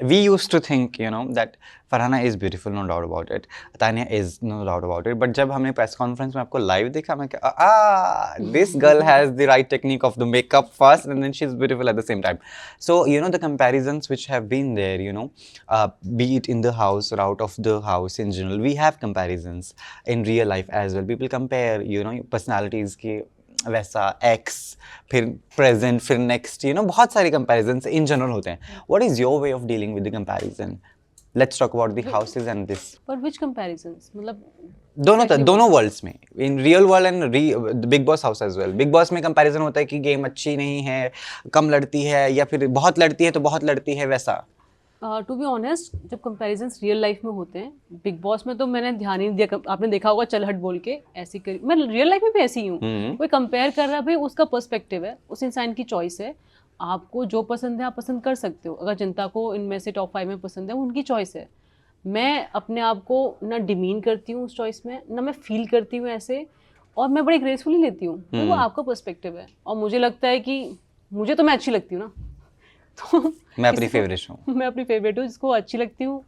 we used to think, you know, that Farhana is beautiful, no doubt about it. Tanya is no doubt about it. But जब हमने press conference में आपको live देखा, मैं this girl has the right technique of the makeup first, and then she's beautiful at the same time. So, you know, the comparisons which have been there, you know, be it in the house or out of the house in general, we have comparisons in real life as well. People compare, you know, personalities के वैसा x फिर present फिर next, you know, बहुत सारे comparisons इन general होते हैं. What is your way of dealing with the comparison? Let's talk about the houses and this. पर which comparisons, मतलब दोनों वर्ल्ड्स में, in real world and Bigg Boss house as well. Bigg Boss में comparison होता है कि game अच्छी नहीं है, कम लड़ती है, या फिर बहुत लड़ती है तो बहुत लड़ती है, वैसा. टू बी ऑनेस्ट, जब कंपैरिजंस रियल लाइफ में होते हैं, बिग बॉस में तो मैंने ध्यान ही नहीं दिया. आपने देखा होगा चल हट बोल के ऐसी करी, मैं रियल लाइफ में भी ऐसी ही हूँ. कोई कंपेयर कर रहा है, भाई उसका पर्सपेक्टिव है, उस इंसान की चॉइस है. आपको जो पसंद है आप पसंद कर सकते हो. अगर जनता को इनमें से टॉप 5 में पसंद है, वो उनकी चॉइस है. मैं अपने आप को ना डिमीन करती हूँ उस चॉइस में, ना मैं फील करती हूँ ऐसे, और मैं बड़ी ग्रेसफुली लेती हूँ. वो आपका पर्सपेक्टिव है, और मुझे लगता है कि मुझे तो मैं अच्छी लगती हूँ ना, तो मैं अपनी फेवरेट हूँ. मैं अपनी फेवरेट हूँ, जिसको अच्छी लगती हूँ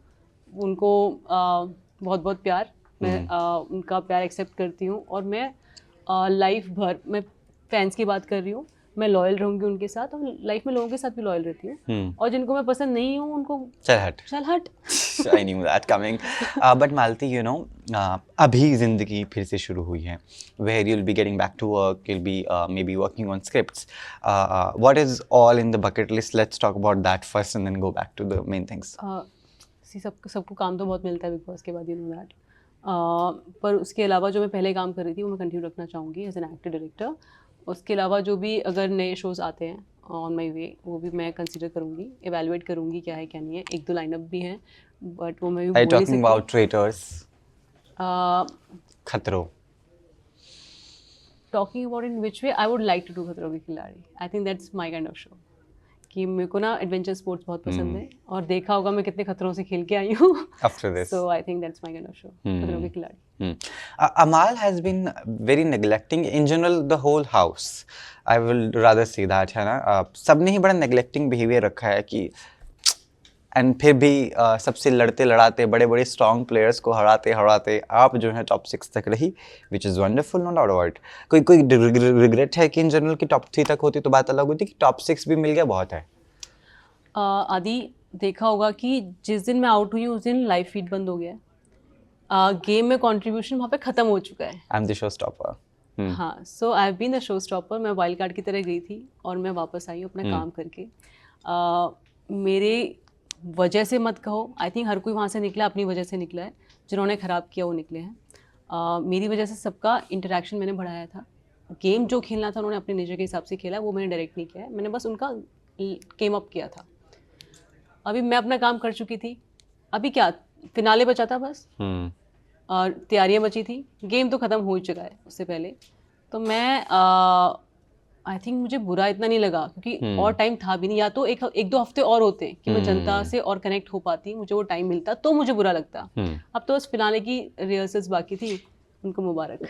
उनको बहुत बहुत प्यार. मैं उनका प्यार एक्सेप्ट करती हूँ, और मैं लाइफ भर, मैं फैंस की बात कर रही हूँ, मैं लॉयल रहूँगी उनके साथ, और लाइफ में लोगों के साथ भी लॉयल रहती हूँ. और जिनको मैं पसंद नहीं हूँ उनको चल हट. I knew that coming. But Malti, you know, अभी ज़िंदगी फिर से शुरू हुई है, where you'll be getting back to work, you'll be maybe working on scripts. What is all in the bucket list? Let's talk about that first and then go back to the main things. सबको काम तो बहुत मिलता है big boss के बाद, you know that. पर उसके अलावा जो मैं पहले काम कर रही थी वो मैं कंटिन्यू रखना चाहूँगी एज एन एक्टर डायरेक्टर. उसके अलावा जो भी अगर नए शोज़ आते हैं ऑन माई वे, वो भी मैं कंसिडर करूँगी, एवेलुएट करूँगी क्या है क्या नहीं है. 1-2 लाइनअप भी हैं, बट वो मैं भी बोल नहीं सकती. Talking about traitors, Khatron. Talking about in which way, I would like to do Khatron Ke Khiladi. I think that's my kind of show. कि मेरे को ना एडवेंचर स्पोर्ट्स बहुत पसंद है, और देखा होगा मैं कितने खतरों से खेल के आई हूँ. After this, so I think that's my kind of show. खतरों के खिलाड़ी. Amal has been very neglecting in general the whole house. I will rather say that, है ना. सबने ही बड़ा neglecting behavior रखा है कि, एंड फिर भी सबसे लड़ते लड़ाते बड़े बड़े स्ट्रॉन्ग प्लेयर्स को हराते हराते आप जो है टॉप 6 तक रही, which is wonderful, no doubt about. कोई रिग्रेट है कि इन जनरल की टॉप 3 तक होती तो बात अलग होती, कि टॉप 6 भी मिल गया बहुत है. आदि, देखा होगा कि जिस दिन मैं आउट हुई हूँ उस दिन लाइव फीड बंद हो गया है. गेम में कंट्रीब्यूशन वहाँ पे ख़त्म हो चुका है. I am the showstopper. हाँ, so I have been the showstopper. मैं वाइल्ड कार्ड की तरह गई थी और मैं वापस आई हूँ अपना काम करके. मेरे वजह से मत कहो, आई थिंक हर कोई वहाँ से निकला अपनी वजह से निकला है. जिन्होंने ख़राब किया वो निकले हैं. मेरी वजह से सबका इंटरेक्शन मैंने बढ़ाया था. गेम जो खेलना था उन्होंने अपने नेचर के हिसाब से खेला, वो मैंने डायरेक्ट नहीं किया है, मैंने बस उनका केम अप किया था. अभी मैं अपना काम कर चुकी थी, अभी क्या फिनाले बचा था बस, और तैयारियाँ बची थी. गेम तो ख़त्म हो ही चुका है उससे पहले. तो मैं आई थिंक मुझे बुरा इतना नहीं लगा, क्योंकि और टाइम था भी नहीं. या तो 1-2 हफ्ते और होते कि मैं जनता से और कनेक्ट हो पाती, मुझे वो टाइम मिलता, तो मुझे बुरा लगता. अब तो बस फिनाले की रिहर्सल्स बाकी थी, उनको मुबारक.